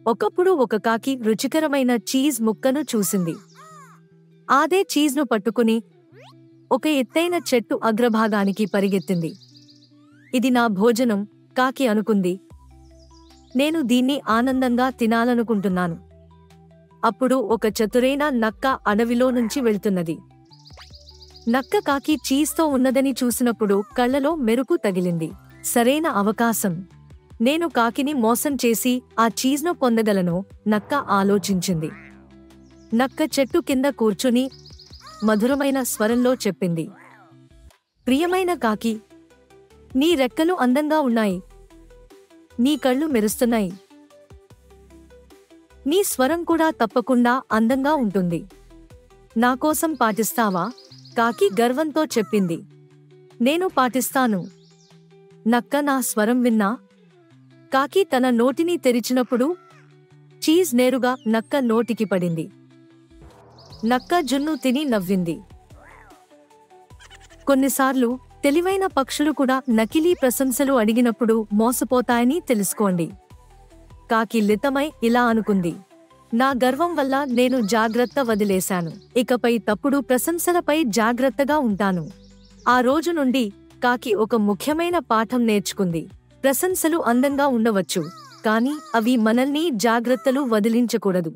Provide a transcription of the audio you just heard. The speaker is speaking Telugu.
ఒకప్పుడు ఒక కాకి రుచికరమైన చీజ్ ముక్కను చూసింది. అదే చీజ్ను పట్టుకుని ఒక ఎత్తైన చెట్టు అగ్రభాగానికి పరిగెత్తింది. ఇది నా భోజనం, కాకి అనుకుంది. నేను దీన్ని ఆనందంగా తినాలనుకుంటున్నాను. అప్పుడు ఒక చతురైన నక్క అడవిలో నుంచి వెళ్తున్నది. నక్క కాకి చీజ్తో ఉన్నదని చూసినప్పుడు కళ్ళలో మెరుపు తగిలింది. సరైన అవకాశం. నేను కాకిని మోసం చేసి ఆ చీజ్ను పొందగలను, నక్క ఆలోచించింది. నక్క చెట్టు కింద కూర్చుని మధురమైన స్వరంలో చెప్పింది, ప్రియమైన కాకి, నీ రెక్కలు అందంగా ఉన్నాయి, నీ కళ్ళు మెరుస్తున్నాయి, నీ స్వరం కూడా తప్పకుండా అందంగా ఉంటుంది. నాకోసం పాటిస్తావా? కాకి గర్వంతో చెప్పింది. నేను పాటిస్తాను. నక్క నా స్వరం విన్నా? కాకి తన నోటిని తెరిచినప్పుడు చీజ్ నేరుగా నక్క నోటికి పడింది. నక్క జున్ను తిని నవ్వింది. కొన్నిసార్లు తెలివైన పక్షులు కూడా నకిలీ ప్రశంసలు అడిగినప్పుడు మోసపోతాయని తెలుసుకోండి. కాకి లితమై ఇలా అనుకుంది, నా గర్వం వల్ల నేను జాగ్రత్త వదిలేశాను. ఇకపై తప్పుడు ప్రశంసలపై జాగ్రత్తగా ఉంటాను. ఆ రోజు నుండి కాకి ఒక ముఖ్యమైన పాఠం నేర్చుకుంది. ప్రశంసలు అందంగా ఉండవచ్చు, కానీ అవి మనల్ని జాగ్రత్తలు వదిలించకూడదు.